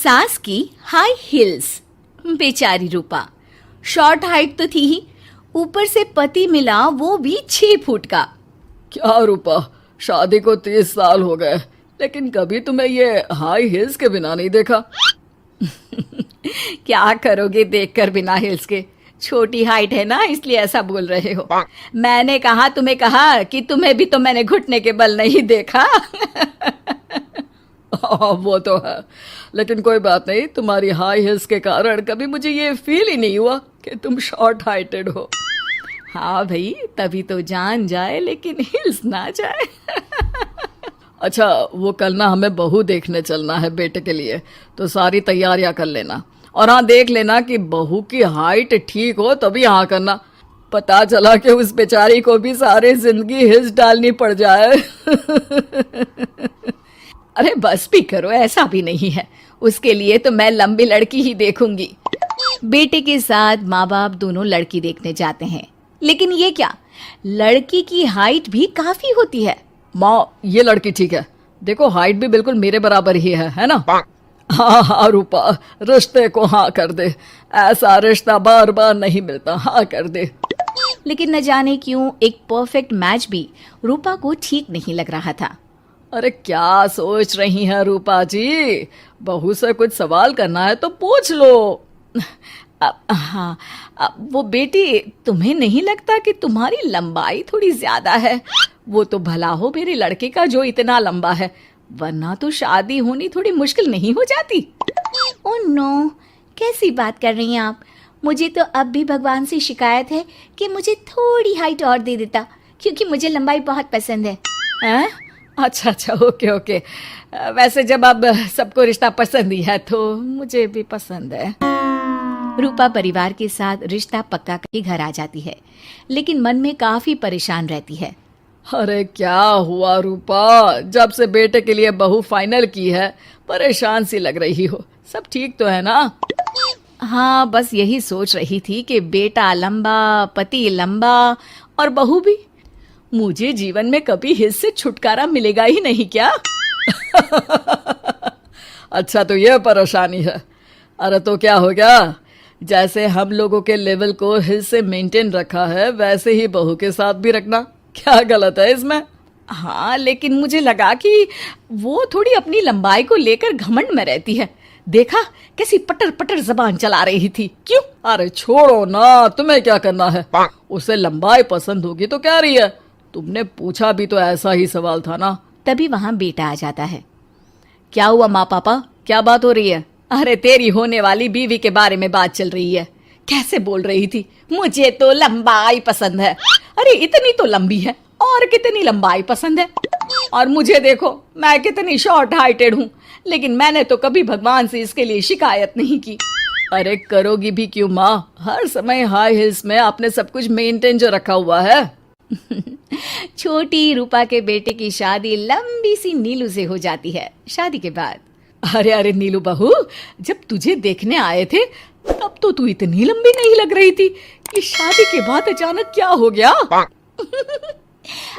सास की high heels. बेचारी रूपा, शॉर्ट हाइट तो थी ही, ऊपर से पति मिला वो भी 6 फुट का। क्या रूपा, शादी को 30 साल हो गए, लेकिन कभी तुम्हें ये हाई हील्स के बिना नहीं देखा। क्या करोगे देखकर बिना हिल्स के? छोटी हाइट है ना, इसलिए ऐसा बोल रहे हो। मैंने कहा कि तुम्हें भी तो मैंने घुटने के बल नहीं देखा। वो तो है, लेकिन कोई बात नहीं, तुम्हारी हाई हील्स के कारण कभी मुझे ये फील ही नहीं हुआ कि तुम शॉर्ट हाइटेड हो। हाँ भाई, तभी तो जान जाए लेकिन हिल्स ना जाए। अच्छा, वो कल ना हमें बहू देखने चलना है बेटे के लिए, तो सारी तैयारियां कर लेना। और हाँ, देख लेना कि बहू की हाइट ठीक हो तभी हाँ करना। पता चला कि उस बेचारी को भी सारी जिंदगी हिल्स डालनी पड़ जाए। अरे बस भी करो, ऐसा भी नहीं है। उसके लिए तो मैं लंबी लड़की ही देखूंगी। बेटे के साथ माँ बाप दोनों लड़की देखने जाते हैं, लेकिन ये क्या, लड़की की हाइट भी काफी होती है। माँ, ये लड़की ठीक है, देखो हाइट भी बिल्कुल मेरे बराबर ही है ना। हाँ हाँ रूपा, रिश्ते को हाँ कर दे, ऐसा रिश्ता बार बार नहीं मिलता, हाँ कर दे। लेकिन न जाने क्यों एक परफेक्ट मैच भी रूपा को ठीक नहीं लग रहा था। अरे क्या सोच रही हैं रूपा जी, बहू से कुछ सवाल करना है तो पूछ लो। हाँ, वो बेटी, तुम्हें नहीं लगता कि तुम्हारी लंबाई थोड़ी ज्यादा है? वो तो भला हो मेरे लड़के का जो इतना लंबा है, वरना तो शादी होनी थोड़ी मुश्किल नहीं हो जाती। ओह नो, कैसी बात कर रही हैं आप? मुझे तो अब भी भगवान से शिकायत है कि मुझे थोड़ी हाइट और दे देता, क्योंकि मुझे लंबाई बहुत पसंद है। हैं? अच्छा, ओके। वैसे जब अब सबको रिश्ता पसंद ही है तो मुझे भी पसंद है। रूपा परिवार के साथ रिश्ता पक्का करके घर आ जाती है, लेकिन मन में काफी परेशान रहती है। अरे क्या हुआ रूपा, जब से बेटे के लिए बहू फाइनल की है परेशान सी लग रही हो, सब ठीक तो है ना? हाँ, बस यही सोच रही थी कि बेटा लंबा, पति लंबा और बहू भी। मुझे जीवन में कभी हिस्स से छुटकारा मिलेगा ही नहीं क्या? अच्छा, तो यह परेशानी है। अरे तो क्या हो गया, जैसे हम लोगों के लेवल को हिल्स से मेंटेन रखा है वैसे ही बहू के साथ भी रखना, क्या गलत है इसमें? हाँ, लेकिन मुझे लगा कि वो थोड़ी अपनी लंबाई को लेकर घमंड में रहती है। देखा कैसी पटर पटर जबान चला रही थी। क्यों? अरे छोड़ो ना, तुम्हें क्या करना है, उसे लंबाई पसंद होगी तो क्या रही है, तुमने पूछा भी तो ऐसा ही सवाल था ना। तभी वहां बेटा आ जाता है। क्या हुआ माँ पापा, क्या बात हो रही है? अरे तेरी होने वाली बीवी के बारे में बात चल रही है। कैसे बोल रही थी, मुझे तो लंबाई पसंद है। अरे इतनी तो लंबी है, और कितनी लंबाई पसंद है? और मुझे देखो, मैं कितनी शॉर्ट हाइटेड हूँ, लेकिन मैंने तो कभी भगवान से इसके लिए शिकायत नहीं की। अरे करोगी भी क्यों माँ, हर समय हाई हिल्स में आपने सब कुछ मेंटेन जो रखा हुआ है। छोटी रूपा के बेटे की शादी लंबी सी नीलू से हो जाती है। शादी के बाद, अरे नीलू बहू, जब तुझे देखने आए थे तब तो तू इतनी लंबी नहीं लग रही थी, कि शादी के बाद अचानक क्या हो गया?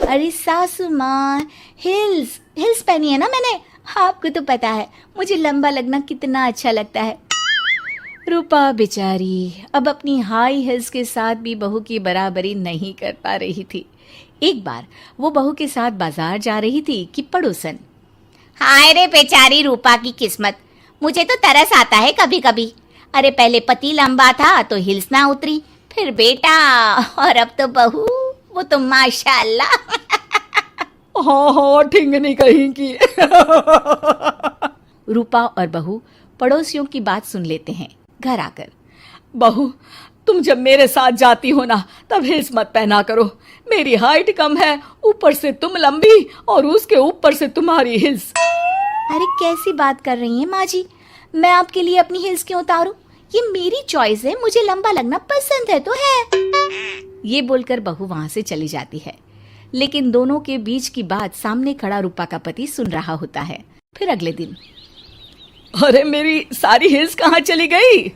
अरे सासू माँ, हिल्स पहनी है ना मैंने, आपको तो पता है मुझे लंबा लगना कितना अच्छा लगता है। रूपा बेचारी अब अपनी हाई हिल्स के साथ भी बहू की बराबरी नहीं कर पा रही थी। एक बार वो बहू के साथ बाजार जा रही थी कि पड़ोसन, हाय रे बेचारी रूपा की किस्मत, मुझे तो तरस आता है कभी कभी। अरे पहले पति लंबा था तो हिल्स ना उतरी, फिर बेटा, और अब तो बहू, वो तो माशाल्लाह। हाँ, ठिंगनी कहीं की। रूपा और बहू पड़ोसियों की बात सुन लेते हैं घर आकर। बहू, तुम जब मेरे साथ जाती हो ना तब हिल्स मत पहना करो, मेरी हाइट कम है, ऊपर से तुम लंबी और उसके ऊपर से तुम्हारी हिल्स। अरे कैसी बात कर रही हैं माँ जी, मैं आपके लिए अपनी हिल्स क्यों उतारूं? ये मेरी चॉइस है, मुझे लंबा लगना पसंद है तो है। ये बोलकर बहू वहां से चली जाती है, लेकिन दोनों के बीच की बात सामने खड़ा रूपा का पति सुन रहा होता है। फिर अगले दिन, अरे मेरी सारी हिल्स कहाँ चली गई?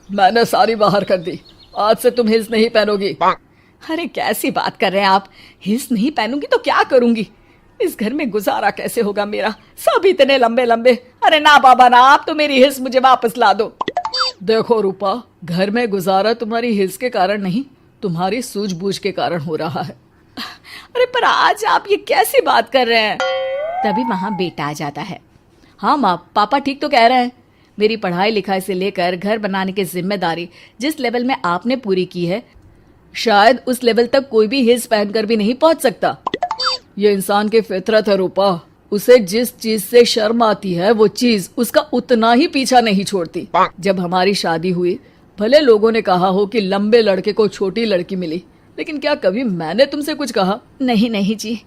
मैंने सारी बाहर कर दी, आज से तुम हिल्स नहीं पहनोगी। अरे कैसी बात कर रहे हैं आप, हिल्स नहीं पहनूंगी तो क्या करूंगी? इस घर में गुजारा कैसे होगा मेरा, सब इतने लंबे लंबे। अरे ना बाबा ना, आप तो मेरी हिल्स मुझे वापस ला दो। देखो रूपा, घर में गुजारा तुम्हारी हिल्स के कारण नहीं, तुम्हारी सूझबूझ के कारण हो रहा है। अरे पर आज आप ये कैसी बात कर रहे हैं? तभी वहां बेटा आ जाता है। हाँ माँ, पापा ठीक तो कह रहे हैं। मेरी पढ़ाई लिखाई से लेकर घर बनाने की जिम्मेदारी जिस लेवल में आपने पूरी की है, शायद उस लेवल तक कोई भी हिल्स पहनकर भी नहीं पहुंच सकता। ये इंसान की फितरत है रूपा, उसे जिस चीज से शर्म आती है वो चीज उसका उतना ही पीछा नहीं छोड़ती। जब हमारी शादी हुई, भले लोगों ने कहा हो कि लंबे लड़के को छोटी लड़की मिली, लेकिन क्या कभी मैंने तुमसे कुछ कहा? नहीं नहीं जी,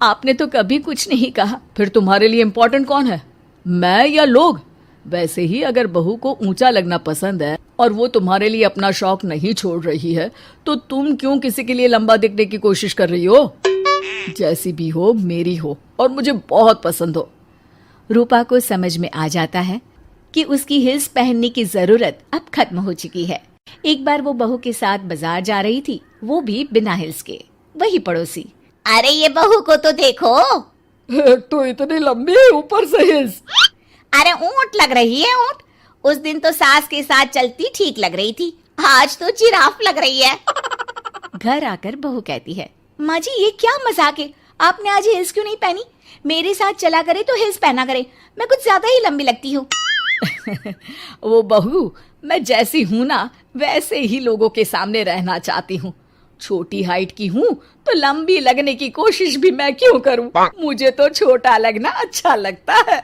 आपने तो कभी कुछ नहीं कहा। फिर तुम्हारे लिए इम्पोर्टेंट कौन है, मैं या लोग? वैसे ही अगर बहू को ऊंचा लगना पसंद है और वो तुम्हारे लिए अपना शौक नहीं छोड़ रही है, तो तुम क्यों किसी के लिए लंबा दिखने की कोशिश कर रही हो? जैसी भी हो, मेरी हो और मुझे बहुत पसंद हो। रूपा को समझ में आ जाता है कि उसकी हिल्स पहनने की जरूरत अब खत्म हो चुकी है। एक बार वो बहू के साथ बाजार जा रही थी, वो भी बिना हिल्स के। वही पड़ोसी, अरे ये बहू को तो देखो, एक तो इतनी लंबी है, ऊपर से हिल्स। अरे ऊंट लग रही है ऊंट। उस दिन तो सास के साथ चलती ठीक लग रही थी, आज तो जिराफ लग रही है। घर आकर बहू कहती है, माँ जी ये क्या मजाक है, आपने आज हिल्स क्यों नहीं पहनी? मेरे साथ चला करे तो हिल्स पहना करे, मैं कुछ ज्यादा ही लंबी लगती हूँ। वो बहू, मैं जैसी हूं ना वैसे ही लोगों के सामने रहना चाहती हूँ। छोटी हाइट की हूँ तो लंबी लगने की कोशिश भी मैं क्यों करूँ? मुझे तो छोटा लगना अच्छा लगता है।